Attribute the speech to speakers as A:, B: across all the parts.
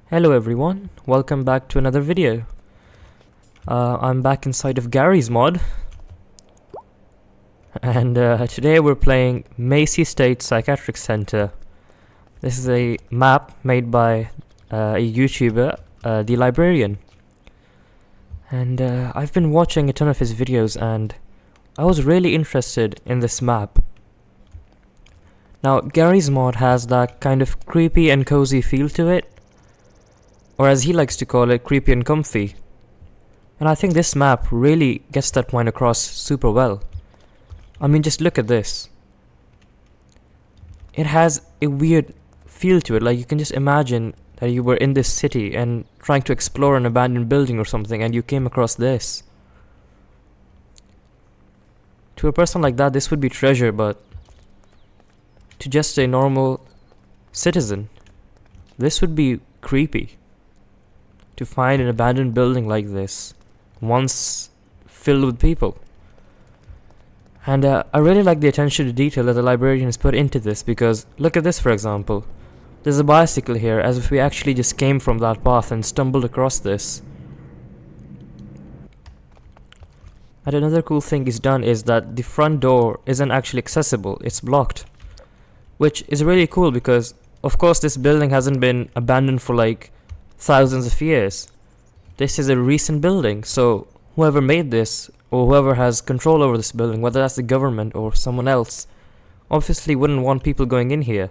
A: Hello everyone, welcome back to another video. I'm back inside of Gary's mod, and today we're playing Macey State Psychiatric Center. This is a map made by a YouTuber, the Librarian. And I've been watching a ton of his videos and I was really interested in this map. Now, Gary's mod has that kind of creepy and cozy feel to it, or as he likes to call it, creepy and comfy. And I think this map really gets that point across super well. I mean, just look at this. It has a weird feel to it, like you can just imagine that you were in this city and trying to explore an abandoned building or something and you came across this. To a person like that, this would be treasure, but to just a normal citizen, this would be creepy. To find an abandoned building like this, once filled with people. And I really like the attention to detail that the librarian has put into this, because look at this, for example. There's a bicycle here, as if we actually just came from that path and stumbled across this. And another cool thing he's done is that the front door isn't actually accessible, it's blocked. Which is really cool because, of course, this building hasn't been abandoned for like thousands of years. This is a recent building, so whoever made this, or whoever has control over this building, whether that's the government or someone else, obviously wouldn't want people going in here.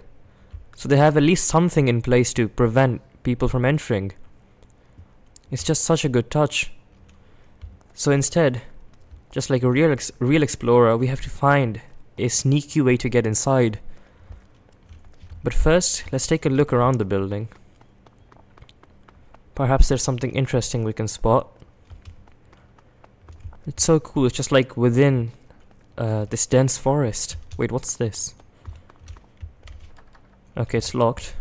A: So they have at least something in place to prevent people from entering. It's just such a good touch. So instead, just like a real explorer, we have to find a sneaky way to get inside. But first, let's take a look around the building. Perhaps there's something interesting we can spot. It's so cool, it's just like within this dense forest. Wait, what's this? Okay, it's locked.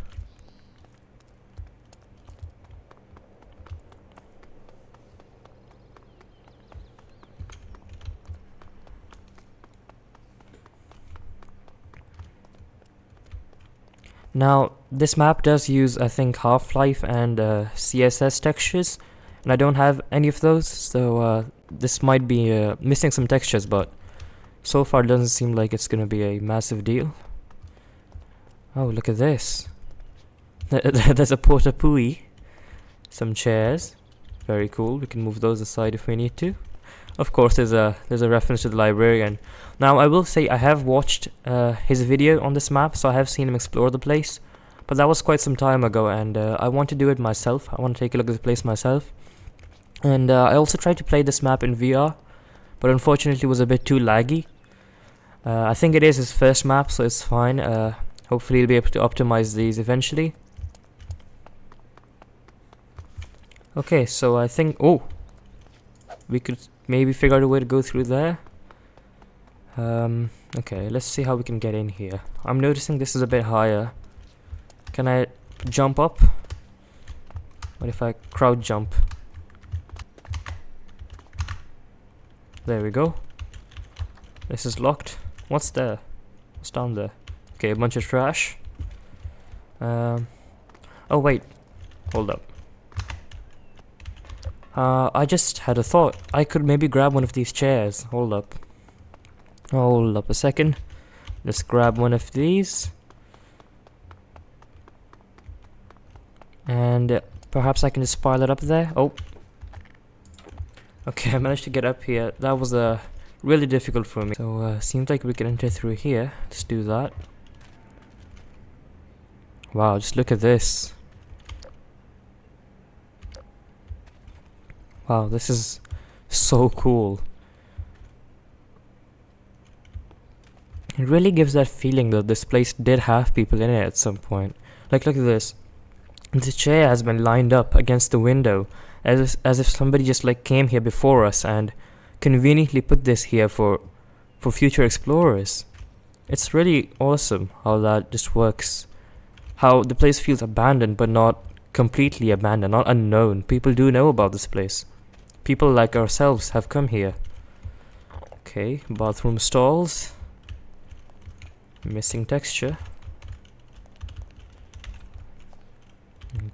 A: Now, this map does use, I think, Half-Life and CSS textures, and I don't have any of those, so this might be missing some textures, but so far it doesn't seem like it's gonna be a massive deal. Oh, look at this. There's a porta-pooey, some chairs, very cool. We can move those aside if we need to. Of course, there's a reference to the librarian. Now, I will say I have watched his video on this map, so I have seen him explore the place. But that was quite some time ago, and I want to do it myself. I want to take a look at the place myself. And I also tried to play this map in VR, but unfortunately it was a bit too laggy. I think it is his first map, so it's fine. Hopefully he'll be able to optimize these eventually. Okay, so I think... Oh! We could maybe figure out a way to go through there. Okay, let's see how we can get in here. I'm noticing this is a bit higher. Can I jump up? What if I crowd jump? There we go. This is locked. What's there? What's down there? Okay, a bunch of trash. Oh wait, hold up. I just had a thought. I could maybe grab one of these chairs. Hold up. Hold up a second. Let's grab one of these. And perhaps I can just pile it up there. Oh. Okay, I managed to get up here. That was really difficult for me. So, seems like we can enter through here. Let's do that. Wow, just look at this. Wow, this is so cool. It really gives that feeling that this place did have people in it at some point. Like, look at this. The chair has been lined up against the window, as if somebody just like came here before us and conveniently put this here for future explorers. It's really awesome how that just works. How the place feels abandoned, but not completely abandoned, not unknown. People do know about this place. People like ourselves have come here. Okay, bathroom stalls. Missing texture.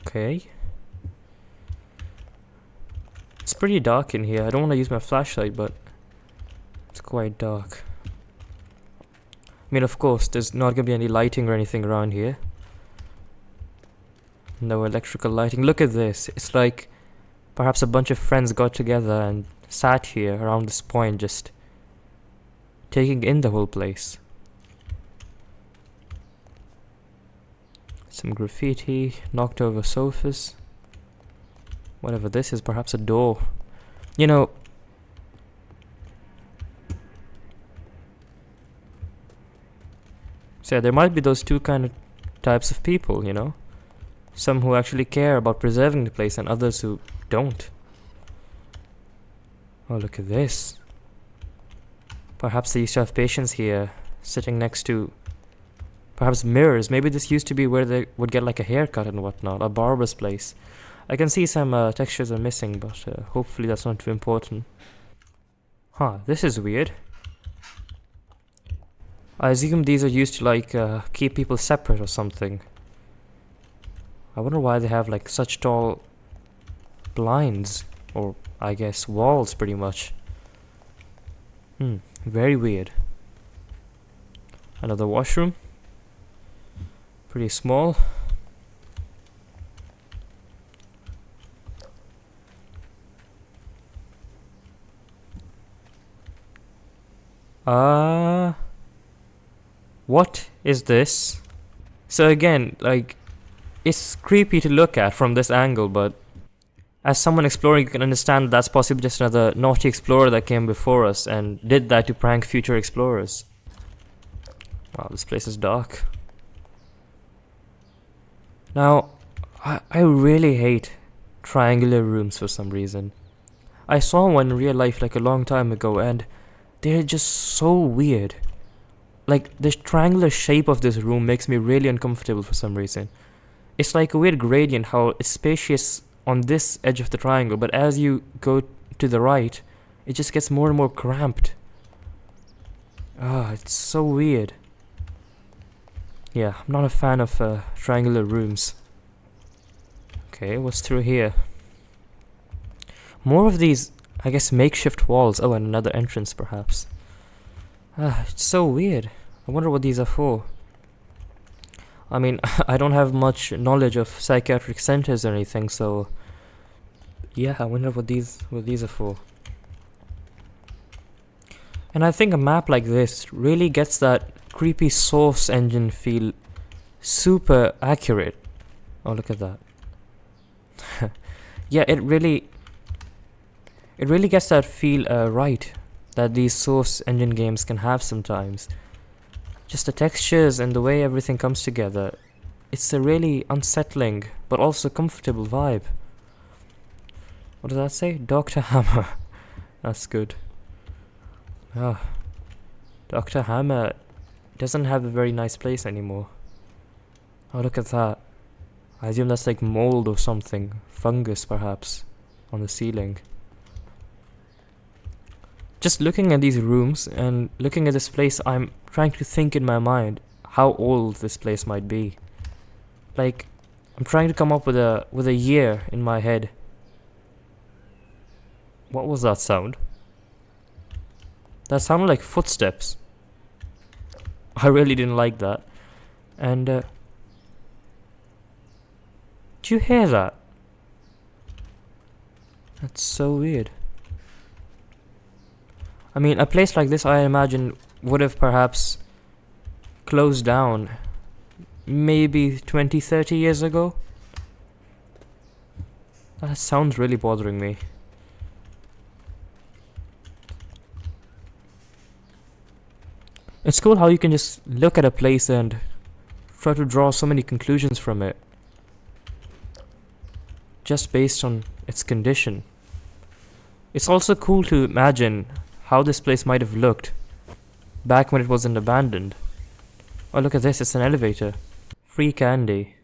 A: Okay. pretty dark in here. I don't want to use my flashlight, but it's quite dark. I mean, of course, there's not gonna be any lighting or anything around here. No electrical lighting. Look at this. It's like perhaps a bunch of friends got together and sat here around this point, just taking in the whole place. Some graffiti, knocked over sofas. Whatever this is, perhaps a door. You know, so there might be those two kind of types of people, you know? Some who actually care about preserving the place and others who don't. Oh, look at this. Perhaps they used to have patients here, sitting next to perhaps mirrors. Maybe this used to be where they would get like a haircut and whatnot, a barber's place. I can see some textures are missing, but hopefully that's not too important. Huh, this is weird. I assume these are used to like keep people separate or something. I wonder why they have like such tall blinds, or I guess walls pretty much. Very weird. Another washroom. Pretty small. What is this? So again, like, it's creepy to look at from this angle, but as someone exploring, you can understand that's possibly just another naughty explorer that came before us and did that to prank future explorers. Wow, this place is dark. Now, I really hate triangular rooms for some reason. I saw one in real life like a long time ago and they're just so weird. Like, the triangular shape of this room makes me really uncomfortable for some reason. It's like a weird gradient how it's spacious on this edge of the triangle, but as you go to the right, it just gets more and more cramped. It's so weird. Yeah, I'm not a fan of triangular rooms. Okay, what's through here? More of these, I guess, makeshift walls. Oh, and another entrance perhaps. It's so weird. I wonder what these are for. I mean, I don't have much knowledge of psychiatric centers or anything, so yeah, I wonder what these are for. And I think a map like this really gets that creepy Source engine feel super accurate. Oh, look at that. Yeah, it really gets that feel right that these Source engine games can have sometimes. Just the textures and the way everything comes together. It's a really unsettling but also comfortable vibe. What does that say? Dr. Hammer. That's good. Dr. Hammer doesn't have a very nice place anymore. Oh, look at that. I assume that's like mold or something. Fungus, perhaps, on the ceiling. Just looking at these rooms and looking at this place, I'm trying to think in my mind how old this place might be. Like, I'm trying to come up with a year in my head. What was that sound? That sounded like footsteps. I really didn't like that. And do you hear that? That's so weird. I mean, a place like this, I imagine, would have perhaps closed down maybe 20, 30 years ago. That sounds really bothering me. It's cool how you can just look at a place and try to draw so many conclusions from it, just based on its condition. It's also cool to imagine how this place might have looked back when it wasn't abandoned. Oh, look at this, it's an elevator. Free candy.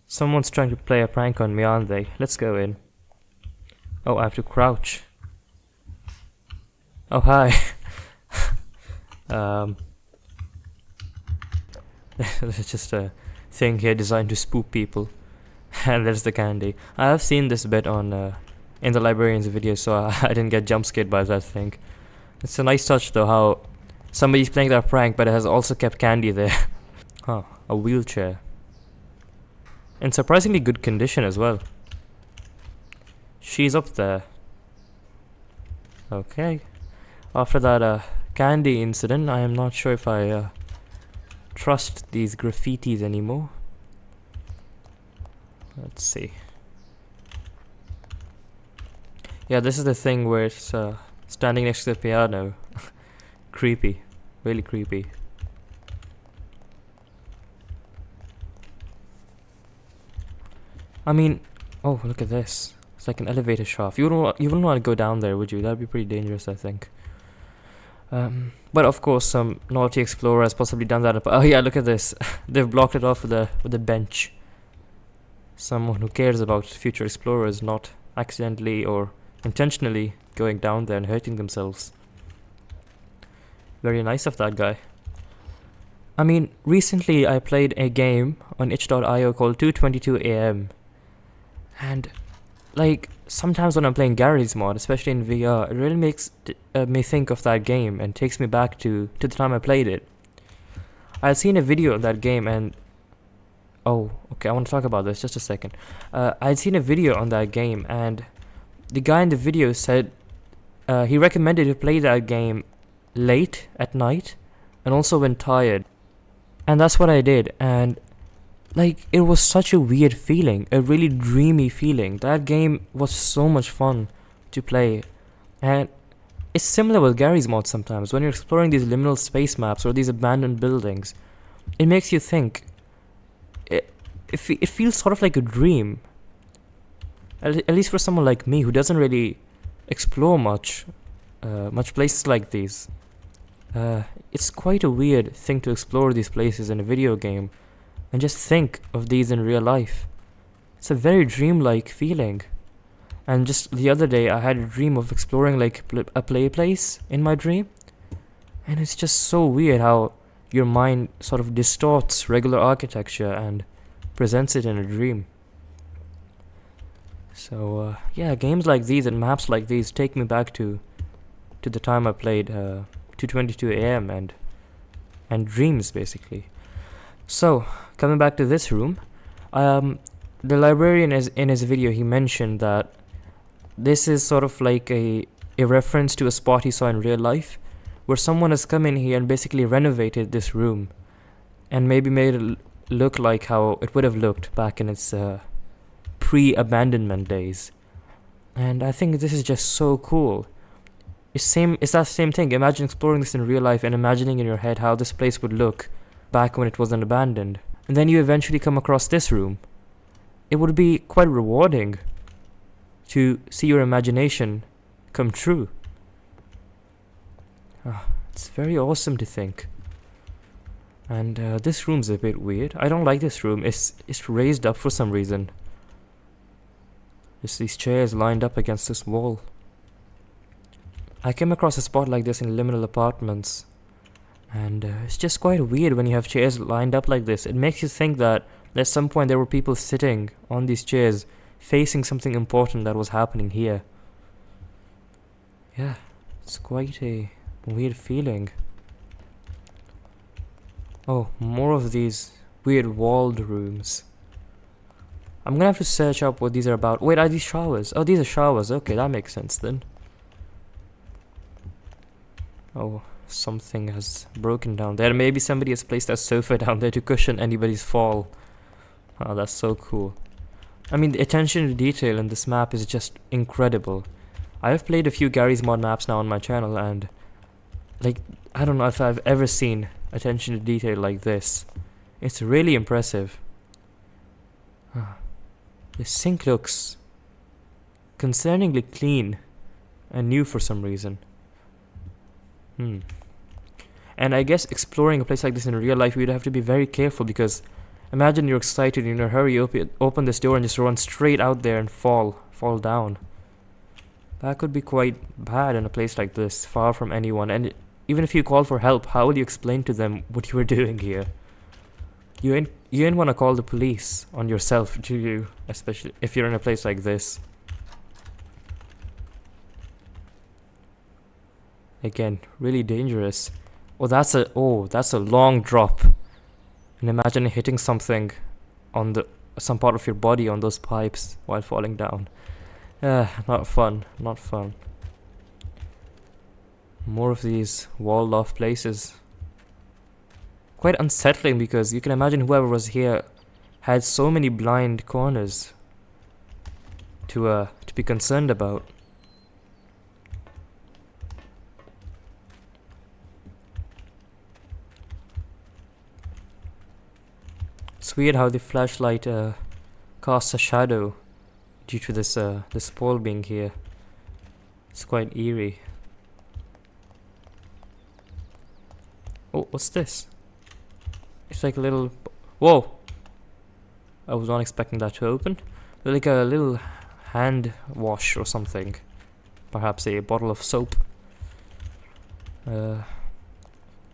A: Someone's trying to play a prank on me, aren't they? Let's go in. Oh, I have to crouch. Oh, hi. There's just a thing here designed to spook people. And there's the candy. I have seen this bit on in the librarian's video, so I didn't get jump scared by that thing. It's a nice touch though, how somebody's playing that prank, but it has also kept candy there. Huh, a wheelchair. In surprisingly good condition as well. She's up there. Okay. After that candy incident, I am not sure if I trust these graffitis anymore. Let's see. Yeah, this is the thing where it's standing next to the piano. Creepy. Really creepy. I mean, oh, look at this. It's like an elevator shaft. You wouldn't want to go down there, would you? That'd be pretty dangerous, I think. But of course, some naughty explorer has possibly done that. Oh yeah, look at this. They've blocked it off with a bench. Someone who cares about future explorers not accidentally or intentionally going down there and hurting themselves. Very nice of that guy. I mean, recently I played a game on itch.io called 2:22 AM. And, like, sometimes when I'm playing Gary's mod, especially in VR, it really makes me think of that game and takes me back to the time I played it. I had seen a video of that game and... Oh, okay, I want to talk about this, just a second. I had seen a video on that game and the guy in the video said he recommended to play that game late at night and also when tired. And that's what I did, and like, it was such a weird feeling, a really dreamy feeling. That game was so much fun to play, and it's similar with Gary's mod sometimes. When you're exploring these liminal space maps or these abandoned buildings, it makes you think. It feels sort of like a dream, at least for someone like me who doesn't really explore much places like these. It's quite a weird thing to explore these places in a video game and just think of these in real life. It's a very dreamlike feeling. And just the other day I had a dream of exploring like a play place in my dream, and it's just so weird how your mind sort of distorts regular architecture and presents it in a dream. So yeah, games like these and maps like these take me back to the time I played 2:22 AM and dreams, basically. So coming back to this room, the librarian, in his video, he mentioned that this is sort of like a reference to a spot he saw in real life, where someone has come in here and basically renovated this room and maybe made it look like how it would have looked back in its pre-abandonment days. And I think this is just so cool. It's that same thing. Imagine exploring this in real life and imagining in your head how this place would look back when it wasn't abandoned. And then you eventually come across this room. It would be quite rewarding to see your imagination come true. It's very awesome to think. And this room's a bit weird. I don't like this room. It's raised up for some reason. Just these chairs lined up against this wall. I came across a spot like this in liminal apartments, and it's just quite weird when you have chairs lined up like this. It makes you think that at some point there were people sitting on these chairs facing something important that was happening here. Yeah, it's quite a weird feeling. Oh, more of these weird walled rooms. I'm gonna have to search up what these are about. Wait, are these showers? Oh, these are showers. Okay, that makes sense then. Oh, something has broken down there. Maybe somebody has placed a sofa down there to cushion anybody's fall. Oh, that's so cool. I mean, the attention to detail in this map is just incredible. I have played a few Gary's Mod maps now on my channel, and like, I don't know if I've ever seen attention to detail like this. It's really impressive. The sink looks concerningly clean and new for some reason. And I guess exploring a place like this in real life, you'd have to be very careful, because imagine you're excited, you're in a hurry, open this door and just run straight out there and fall down. That could be quite bad in a place like this, far from anyone. And even if you call for help, how will you explain to them what you were doing here? You ain't wanna call the police on yourself, do you? Especially if you're in a place like this. Again, really dangerous. Oh, that's a long drop. And imagine hitting something on some part of your body on those pipes while falling down. Not fun, not fun. More of these walled off places. Quite unsettling because you can imagine whoever was here had so many blind corners to be concerned about. It's weird how the flashlight casts a shadow due to this pole being here. It's quite eerie. Oh, what's this? It's like a little... Whoa! I was not expecting that to open. Like a little hand wash or something. Perhaps a bottle of soap. You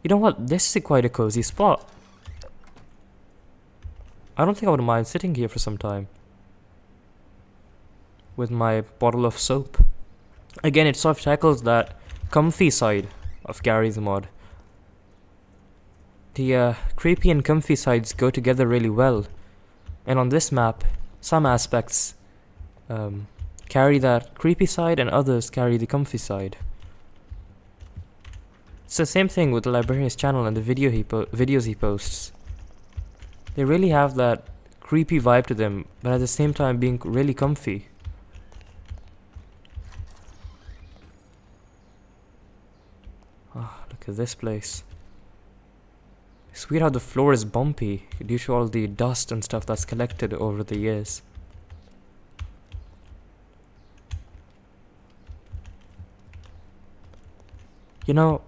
A: know what? This is quite a cozy spot. I don't think I would mind sitting here for some time. With my bottle of soap. Again, it sort of tackles that comfy side of Gary's mod. The creepy and comfy sides go together really well. And on this map, some aspects carry that creepy side and others carry the comfy side. It's the same thing with the librarian's channel and the videos he posts. They really have that creepy vibe to them, but at the same time being really comfy. Ah, look at this place. It's weird how the floor is bumpy due to all the dust and stuff that's collected over the years. You know,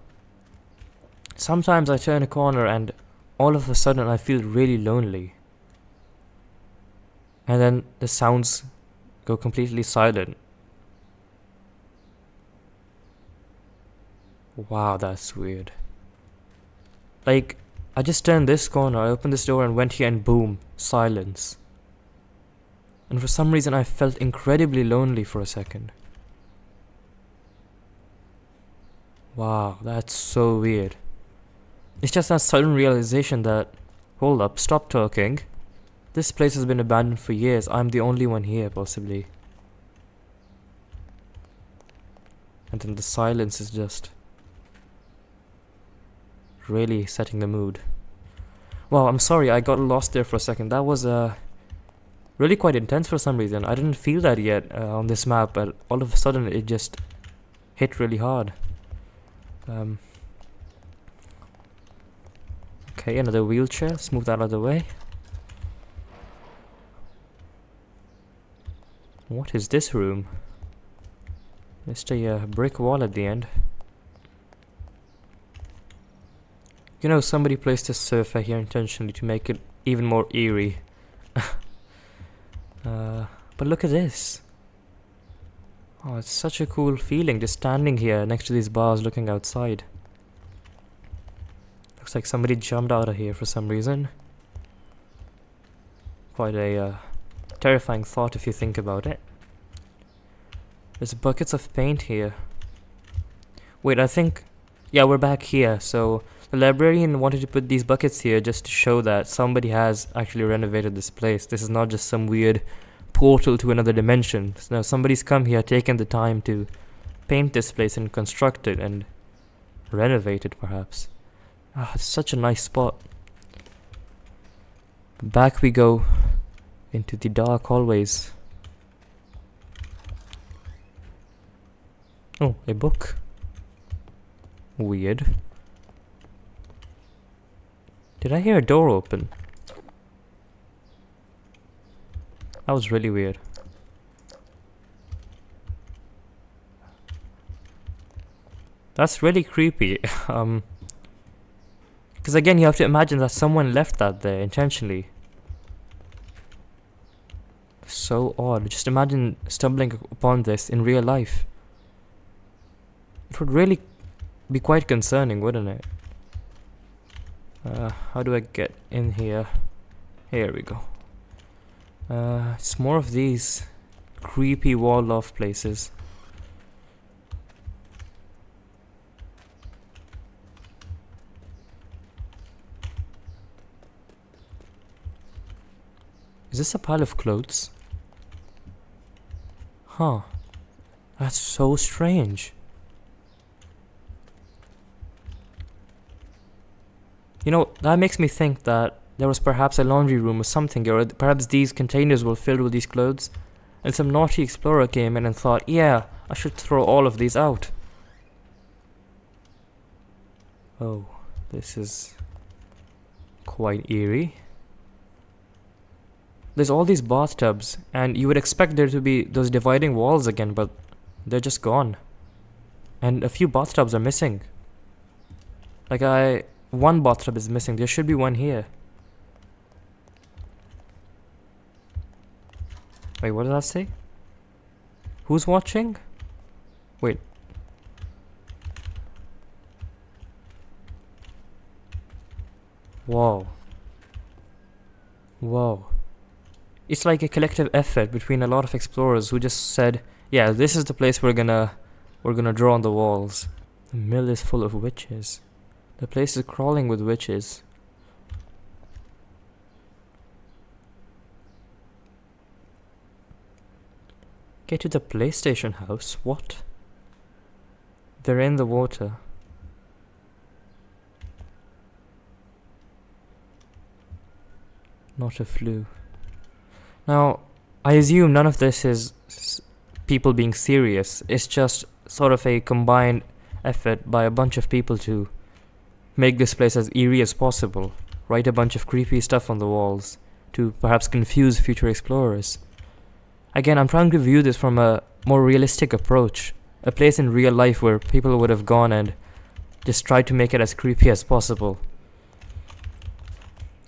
A: sometimes I turn a corner and all of a sudden I feel really lonely. And then the sounds go completely silent. Wow, that's weird. Like, I just turned this corner, I opened this door and went here and boom, silence. And for some reason I felt incredibly lonely for a second. Wow, that's so weird. It's just that sudden realization that, hold up, stop talking. This place has been abandoned for years, I'm the only one here, possibly. And then the silence is just really setting the mood. Wow, I'm sorry, I got lost there for a second. That was really quite intense for some reason. I didn't feel that yet on this map, but all of a sudden it just hit really hard. Okay, another wheelchair. Let's move that out of the way. What is this room? Just a brick wall at the end. You know, somebody placed a sofa here intentionally to make it even more eerie. But look at this. Oh, it's such a cool feeling just standing here next to these bars looking outside. Looks like somebody jumped out of here for some reason. Quite a terrifying thought if you think about it. There's buckets of paint here. Wait, I think... Yeah, we're back here, so... The librarian wanted to put these buckets here just to show that somebody has actually renovated this place. This is not just some weird portal to another dimension. No, somebody's come here, taken the time to paint this place and construct it and renovate it, perhaps. Ah, it's such a nice spot. Back we go into the dark hallways. Oh, a book. Weird. Did I hear a door open? That was really weird. That's really creepy. Because again, you have to imagine that someone left that there intentionally. So odd. Just imagine stumbling upon this in real life. It would really be quite concerning, wouldn't it? How do I get in here? Here we go. It's more of these creepy walled off places. Is this a pile of clothes? Huh. That's so strange. You know, that makes me think that there was perhaps a laundry room or something, or perhaps these containers were filled with these clothes, and some naughty explorer came in and thought, yeah, I should throw all of these out. Oh, this is quite eerie. There's all these bathtubs, and you would expect there to be those dividing walls again, but they're just gone. And a few bathtubs are missing. One bathtub is missing. There should be one here. Wait, what did that say? Who's watching? Wait. Whoa. Whoa. It's like a collective effort between a lot of explorers who just said, yeah, this is the place we're gonna draw on the walls. The mill is full of witches. The place is crawling with witches. Get to the PlayStation house? What? They're in the water. Not a flu. Now, I assume none of this is people being serious. It's just sort of a combined effort by a bunch of people to make this place as eerie as possible. Write a bunch of creepy stuff on the walls to perhaps confuse future explorers. Again, I'm trying to view this from a more realistic approach. A place in real life where people would have gone and just tried to make it as creepy as possible.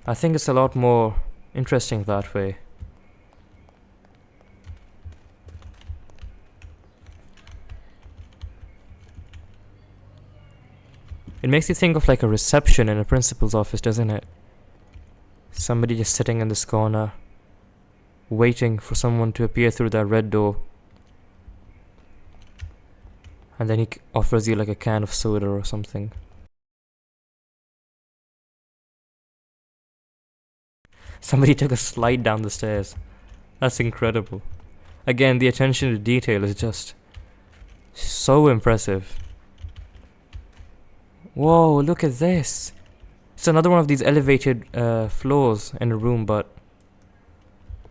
A: I think it's a lot more interesting that way. It makes you think of like a reception in a principal's office, doesn't it? Somebody just sitting in this corner, waiting for someone to appear through that red door. And then he offers you like a can of soda or something. Somebody took a slide down the stairs. That's incredible. Again, the attention to detail is just so impressive. Whoa, look at this. It's another one of these elevated floors in a room, but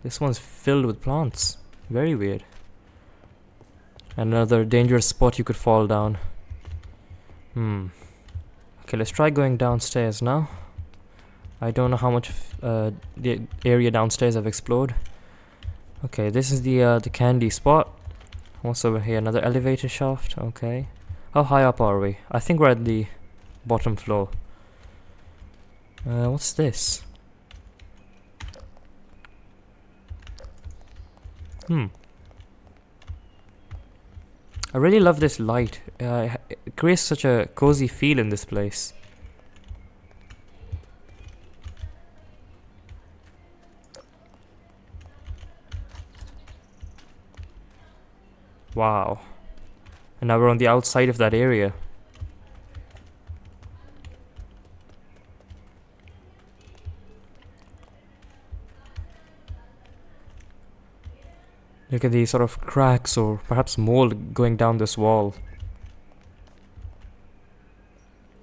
A: this one's filled with plants. Very weird. Another dangerous spot you could fall down. Okay, let's try going downstairs now. I don't know how much of the area downstairs I've explored. Okay, this is the candy spot. What's over here? Another elevator shaft. Okay. How high up are we? I think we're at the bottom floor. What's this? I really love this light. It creates such a cozy feel in this place. Wow. And now we're on the outside of that area. Look at these sort of cracks or perhaps mold going down this wall.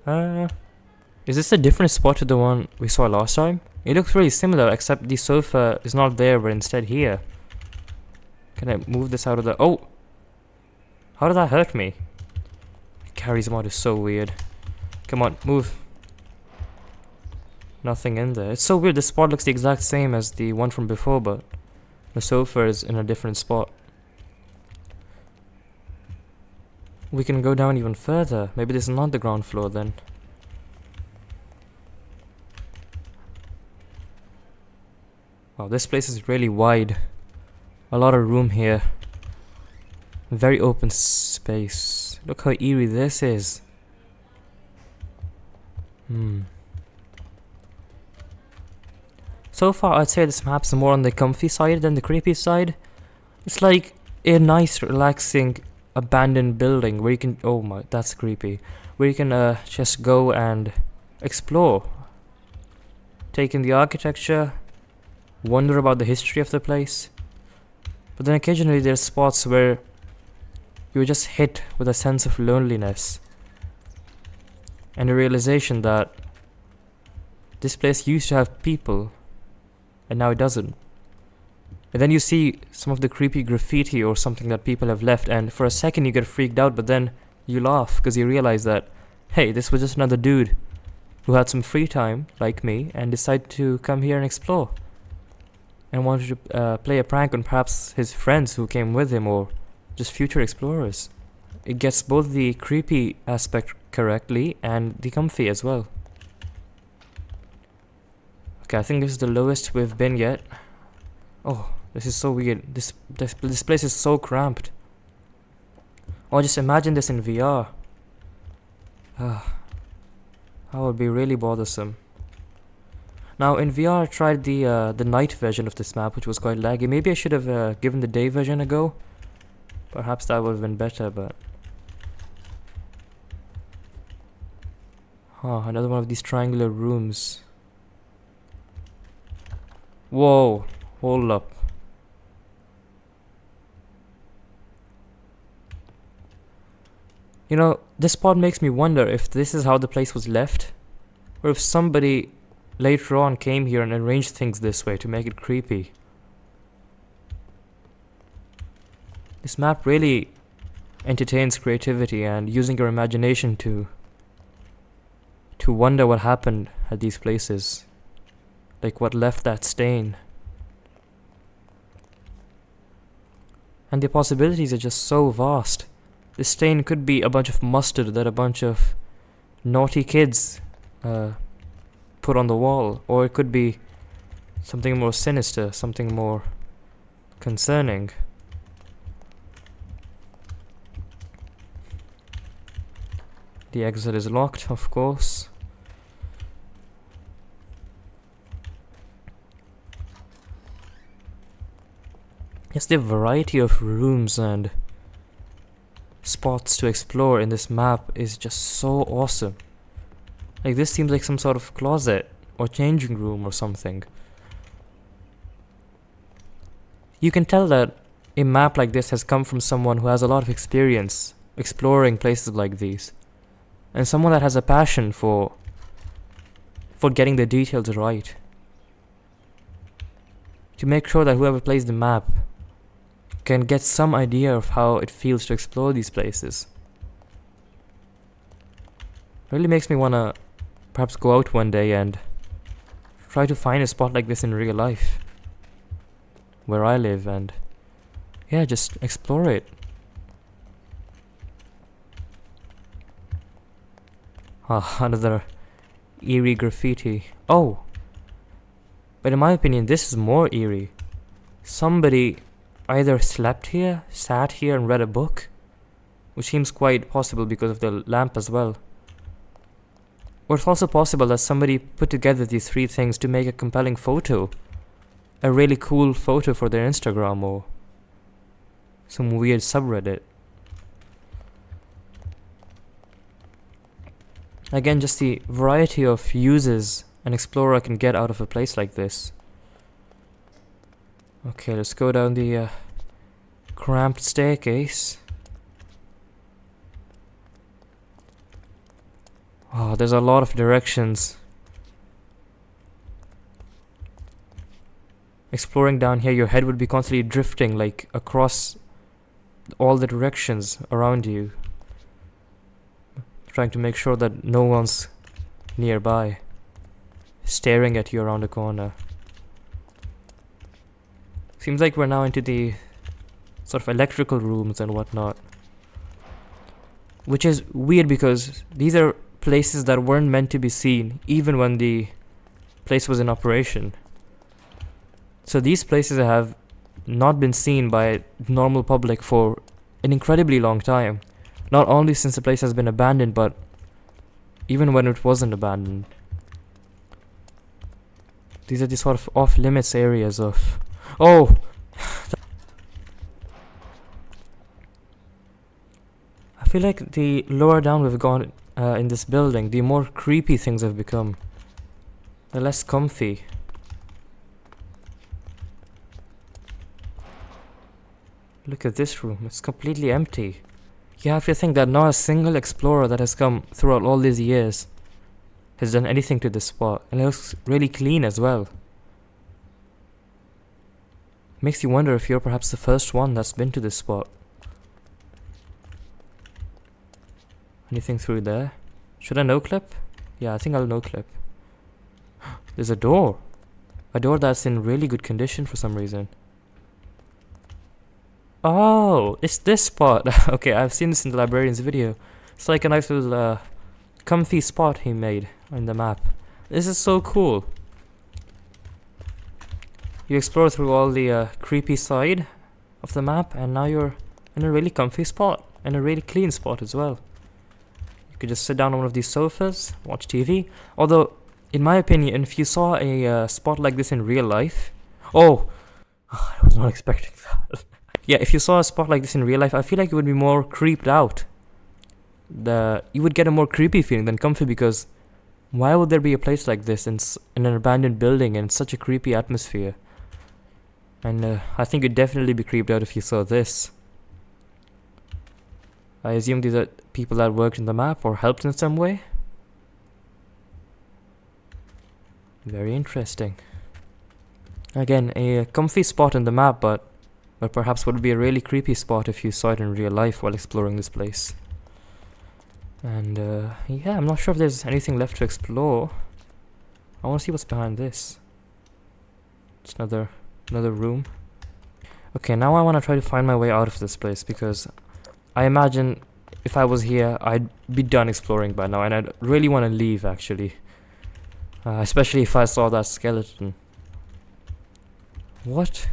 A: Is this a different spot to the one we saw last time? It looks really similar, except the sofa is not there, but instead here. Can I move this out of the... Oh! How did that hurt me? Carrie's mod is so weird. Come on, move. Nothing in there. It's so weird, this spot looks the exact same as the one from before, but the sofa is in a different spot. We can go down even further. Maybe this is not the ground floor then. Wow, this place is really wide. A lot of room here. Very open space. Look how eerie this is. So far, I'd say this map's more on the comfy side than the creepy side. It's like a nice, relaxing, abandoned building where you can... Oh my, that's creepy. Where you can just go and explore. Take in the architecture, wonder about the history of the place. But then occasionally there's spots where you're just hit with a sense of loneliness. And a realization that this place used to have people, and now it doesn't. And then you see some of the creepy graffiti or something that people have left, and for a second you get freaked out, but then you laugh because you realize that, hey, this was just another dude who had some free time, like me, and decided to come here and explore. And wanted to play a prank on perhaps his friends who came with him, or just future explorers. It gets both the creepy aspect correctly and the comfy as well. Okay, I think this is the lowest we've been yet. Oh, this is so weird. This place is so cramped. Oh, just imagine this in VR. That would be really bothersome. Now in VR I tried the night version of this map, which was quite laggy. Maybe I should have given the day version a go. Perhaps that would have been better, but... another one of these triangular rooms. Whoa, hold up. You know, this spot makes me wonder if this is how the place was left, or if somebody later on came here and arranged things this way to make it creepy. This map really entertains creativity and using your imagination to wonder what happened at these places. Like what left that stain. And the possibilities are just so vast. This stain could be a bunch of mustard that a bunch of naughty kids put on the wall, or it could be something more sinister, something more concerning. The exit is locked, of course. Yes, the variety of rooms and spots to explore in this map is just so awesome. Like, this seems like some sort of closet or changing room or something. You can tell that a map like this has come from someone who has a lot of experience exploring places like these, and someone that has a passion for getting the details right, to make sure that whoever plays the map can get some idea of how it feels to explore these places. Really makes me wanna perhaps go out one day and try to find a spot like this in real life, where I live, and yeah, just explore it. Another eerie graffiti. Oh, but in my opinion this is more eerie. Somebody either slept here, sat here and read a book, which seems quite possible because of the lamp as well. Or it's also possible that somebody put together these three things to make a compelling photo, a really cool photo for their Instagram or some weird subreddit. Again, just the variety of uses an explorer can get out of a place like this. Okay, let's go down the cramped staircase. Oh, there's a lot of directions. Exploring down here, your head would be constantly drifting like across all the directions around you, trying to make sure that no one's nearby, staring at you around the corner. Seems like we're now into the sort of electrical rooms and whatnot, which is weird because these are places that weren't meant to be seen even when the place was in operation. So these places have not been seen by normal public for an incredibly long time. Not only since the place has been abandoned, but even when it wasn't abandoned. These are the sort of off-limits areas of... Oh! I feel like the lower down we've gone in this building, the more creepy things have become. They're less comfy. Look at this room, it's completely empty. You have to think that not a single explorer that has come throughout all these years has done anything to this spot, and it looks really clean as well. Makes you wonder if you're perhaps the first one that's been to this spot. Anything through there? Should I no-clip? Yeah, I think I'll no-clip. There's a door. A door that's in really good condition for some reason. Oh, it's this spot. Okay, I've seen this in the librarian's video. It's like a nice little comfy spot he made on the map. This is so cool. You explore through all the creepy side of the map, and now you're in a really comfy spot, and a really clean spot as well. You could just sit down on one of these sofas, watch TV. Although, in my opinion, if you saw a spot like this in real life... Oh! I was not expecting that. Yeah, if you saw a spot like this in real life, I feel like you would be more creeped out. You would get a more creepy feeling than comfy, because why would there be a place like this in an abandoned building and such a creepy atmosphere? And I think you'd definitely be creeped out if you saw this. I assume these are people that worked in the map or helped in some way. Very interesting. Again, a comfy spot in the map, but perhaps would be a really creepy spot if you saw it in real life while exploring this place. And yeah, I'm not sure if there's anything left to explore. I want to see what's behind this. It's another room. Okay, now I want to try to find my way out of this place, because I imagine if I was here, I'd be done exploring by now, and I'd really want to leave, actually. Especially if I saw that skeleton. What?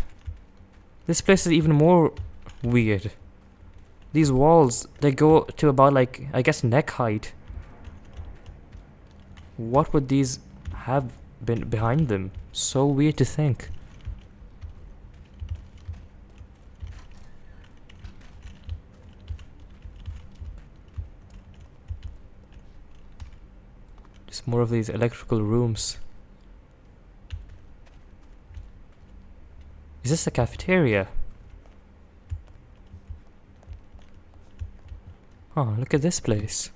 A: This place is even more weird. These walls, they go to about, like, I guess neck height. What would these have been behind them? So weird to think. Just more of these electrical rooms. Is this a cafeteria? Oh, look at this place.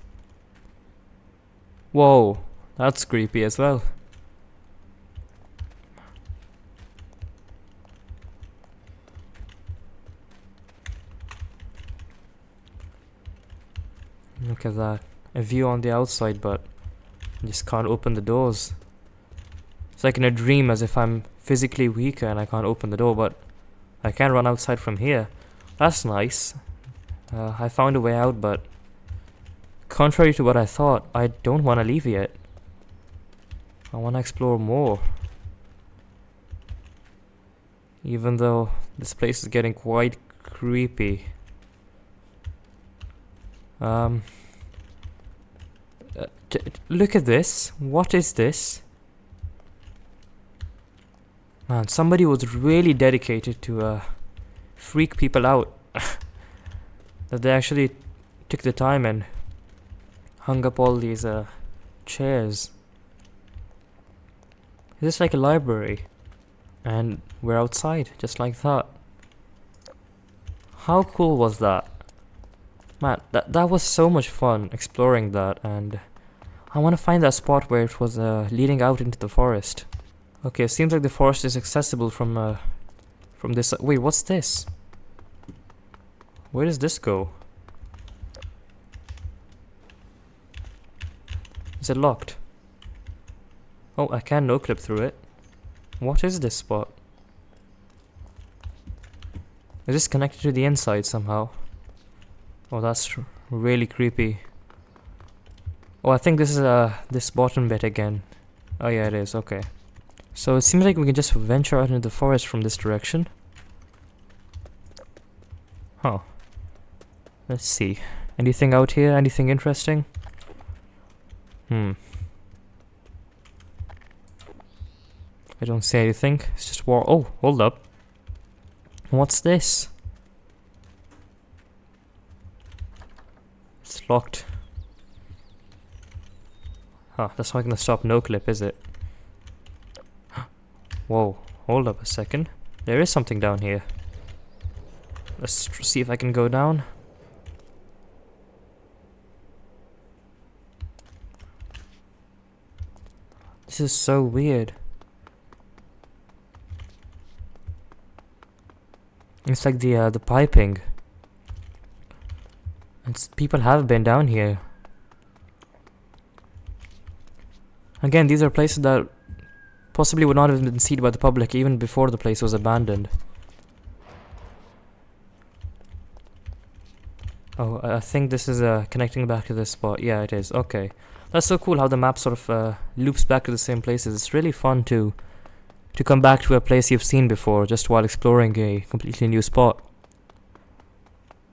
A: Whoa, that's creepy as well. Look at that. A view on the outside, but I just can't open the doors. It's like in a dream, as if I'm physically weaker and I can't open the door, but I can run outside from here. That's nice. I found a way out, but contrary to what I thought, I don't want to leave yet. I want to explore more. Even though this place is getting quite creepy. Look at this. What is this? Man, somebody was really dedicated to freak people out. That they actually took the time and hung up all these chairs. This is like a library, and we're outside just like that. How cool was that? Man, that was so much fun exploring that, and I want to find that spot where it was leading out into the forest. Okay, it seems like the forest is accessible from this. Wait, what's this? Where does this go? Is it locked? Oh, I can no-clip through it. What is this spot? Is this connected to the inside somehow? Oh, that's really creepy. Oh, I think this is this bottom bit again. Oh yeah, it is. Okay. So it seems like we can just venture out into the forest from this direction. Huh. Let's see. Anything out here? Anything interesting? I don't see anything. It's just war. Oh, hold up. What's this? It's locked. Huh, that's not gonna stop no clip, is it? Whoa, hold up a second. There is something down here. Let's see if I can go down. This is so weird. It's like the piping. People have been down here. Again, these are places that possibly would not have been seen by the public even before the place was abandoned. Oh, I think this is connecting back to this spot. Yeah, it is. Okay. That's so cool how the map sort of loops back to the same places. It's really fun to come back to a place you've seen before just while exploring a completely new spot.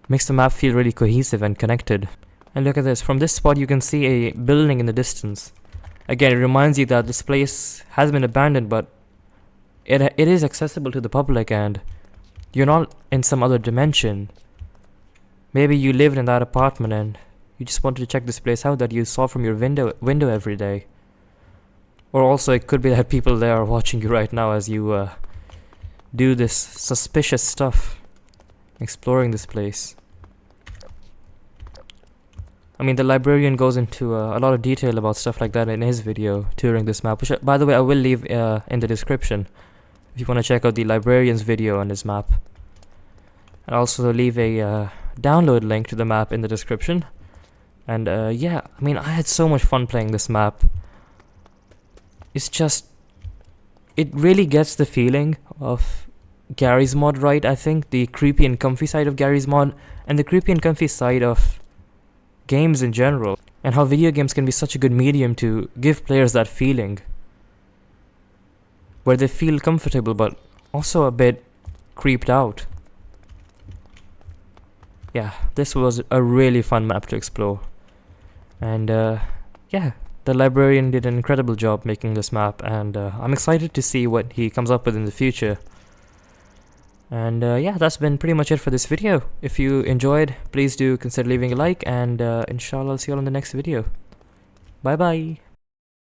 A: Makes the map feel really cohesive and connected. And look at this. From this spot you can see a building in the distance. Again, it reminds you that this place has been abandoned, but it is accessible to the public and you're not in some other dimension. Maybe you lived in that apartment and you just wanted to check this place out that you saw from your window every day. Or also it could be that people there are watching you right now as you do this suspicious stuff, exploring this place. I mean, the librarian goes into a lot of detail about stuff like that in his video touring this map, which by the way I will leave in the description if you want to check out the librarian's video on this map. I'll also leave a download link to the map in the description. And yeah, I mean, I had so much fun playing this map. It's just, it really gets the feeling of Garry's Mod right, I think. The creepy and comfy side of Garry's Mod, and the creepy and comfy side of games in general. And how video games can be such a good medium to give players that feeling. Where they feel comfortable, but also a bit creeped out. Yeah, this was a really fun map to explore. And yeah, the librarian did an incredible job making this map, and I'm excited to see what he comes up with in the future. And yeah, that's been pretty much it for this video. If you enjoyed, please do consider leaving a like, and inshallah I'll see you all in the next video. Bye bye.